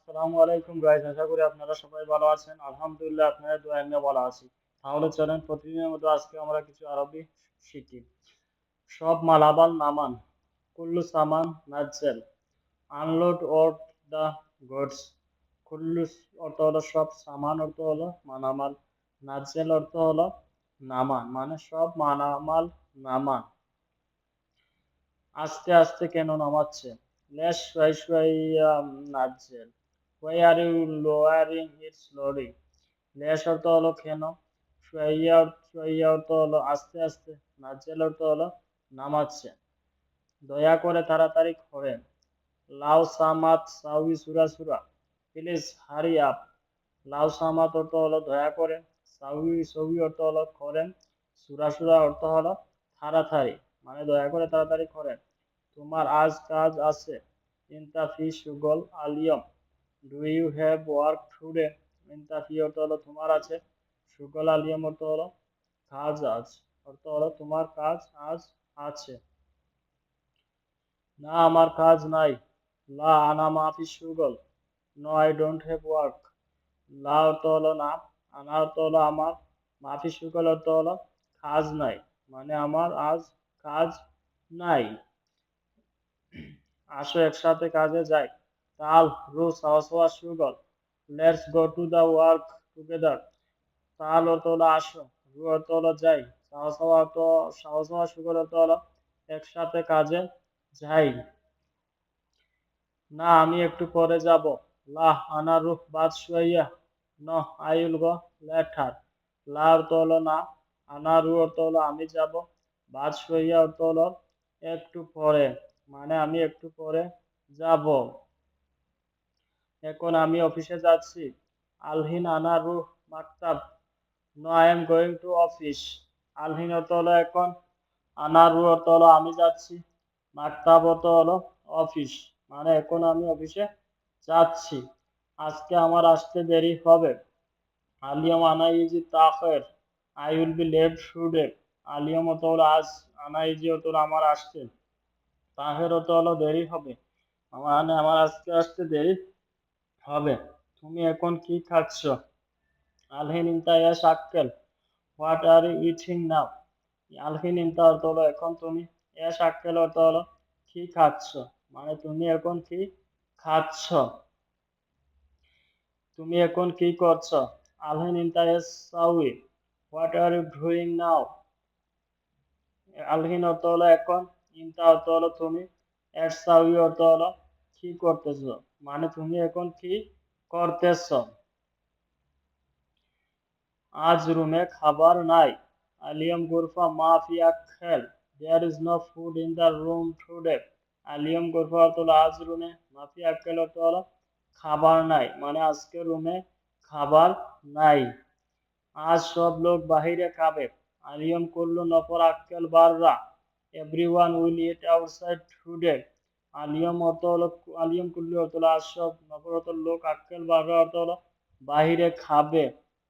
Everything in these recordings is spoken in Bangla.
আসসালামু আলাইকুম গাইস, আশা করি আপনারা সবাই ভালো আছেন। আলহামদুলিল্লাহ, আপনাদের দোয়া নিয়ে ভালো আছি। তাহলে চলেন প্রতিদিনের মতো আজকে আমরা কিছু আরবি শিখি। সব মালামাল নামান, কুল্লু সামান নাজ্জেল, আনলোড অর দ্য গুডস। কুল্লু অর্থ হলো সব, সামান অর্থ হলো মালামাল, নাজ্জেল অর্থ হলো নামান, মানে সব মালামাল নামান। আস্তে আস্তে কেন নামাচ্ছে? লেস শুয়াই শুয়াই নাজ্জেল। Why are you lowering it slowly? লেশ অর্থ হলো কেন, শুয়াইয়া অর্থ হলো আস্তে আস্তে, নাজ্জেল অর্থ হলো নামাচ্ছে। দয়া করে তাড়াতাড়ি করেন। লাউ সামাত সাউই সুরা সুরা, প্লিজ হারি আপ। লাউ সামাত অর্থ হলো দয়া করে, সাউই সউই অর্থ হলো করেন, সুরা সুরা অর্থ হলো তাড়াতাড়ি, মানে দয়া করে তাড়াতাড়ি করেন। তোমার আজ কাজ আছে। ইনতা ফি শুগল আলিয়ম, do you have work today. ইনতা ফি অর্থ হলো তোমার আছে, শুগল আলিয়ম অর্থ হলো কাজ আজ, অর্থ হলো তোমার কাজ আজ আছে। না আমার কাজ নাই। লা আনা মাফি শুগল, no I don't have work. লা অর্থ হলো না, আনা অর্থ হলো আমার, মাফি শুগল অর্থ হলো কাজ নাই, মানে আমার আজ কাজ নাই। আসো একসাথে কাজে যাই। তাল রু সাওয়া শুগল, let's go to the work together. তাল অর্থ হলো আসো, রু অর্থ হলো যাই, সাওয়া শুগল অর্থ হলো একসাথে কাজে যাই। না আমি একটু পরে যাব। লাহ আনা রুহ বাদ শুয়াইয়া, ন আই উইল গো লেটার। লা অর্থ হলো না, আনা রু অর্থ হলো আমি যাব, বাদ শুয়াইয়া অর্থ হলো একটু পরে, মানে আমি একটু পরে যাব। এখন আমি অফিসে যাচ্ছি। আলহিন আনা রুহ মাকতাব, no I am going to office. আলহিন অর্থ হলো এখন, আনা রু অর্থ হলো আমি যাচ্ছি, মাকতাব অর্থ হলো অফিস, মানে এখন আমি অফিসে যাচ্ছি। আজকে আমার আসতে দেরি হবে। আলিয়াম আনা ইজি তাখের, I will be late today. আলিয়াম অর্থ হলো আজ, আনা ইজি অর্থ হলো আমার আসতে, তাহের অর্থ হলো দেরি হবে, মানে আমার আজকে আসতে দেরি হবে। তুমি এখন কি খাচ্ছ? আলহিন ইনতা ইয়া শাক্কেল, what are you eating now. আলহিন ইনতা অর্থ হলো এখন তুমি, ইয়া শাক্কেল অর্থ হলো কি খাচ্ছ, মানে তুমি এখন কি খাচ্ছ। তুমি এখন কি করছো? আলহিন ইনতা ইয়া সাউই, what are you doing now. আলহিন অর্থ হলো এখন, ইনতা অর্থ হলো তুমি, এর সাউই অর্থ হলো কি করতেছো, মানে তুমি এখন কি করতেছো। আজ রুমে খাবার নাই। আলিয়াম গুরফা মাফি আক্কেল, there is no food in the room today. আলিয়াম গুরফা অর্থ হলো আজ রুমে, মাফি আক্কেল অর্থ হলো খাবার নাই, মানে আজকে রুমে খাবার নাই। আজ সব লোক বাহিরে খাবে। আলিয়াম কুল্লু নফর আক্কেল বাররা, everyone will eat outside today. আলিয়াম অর্থ হলো, আলিয়াম কুল্লু অর্থ হলো আজ সব, নফর অর্থ লোক, আক্কেল বাররা অর্থ হলো বাহিরে খাবে,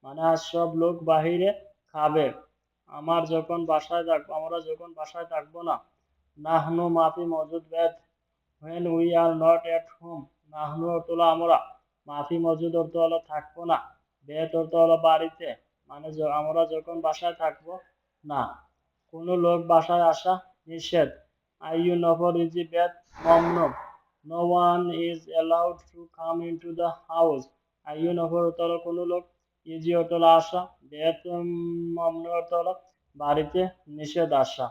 মানে আজ সব লোক বাহিরে খাবে। আমরা যখন বাসায় থাকবো না। নাহনু মাফি মজুদ বেদ, when we are not at home। নাহনু অর্থ হলো আমরা, মাফি মজুদ অর্থ হলো থাকবো না, বেদ অর্থ হলো বাড়িতে, মানে আমরা যখন বাসায় থাকবো না। কোনো লোক বাসায় আসা নিষেধ। আইয়ু নফর ইজি বেদ মমনু, no one is allowed to come into the house. আইয়ু নফর অর্থ হলো কোনো লোক, ইজি অর্থ হলো আসা, বেদ মমনু অর্থ হলো বাড়িতে নিষেধ আসা।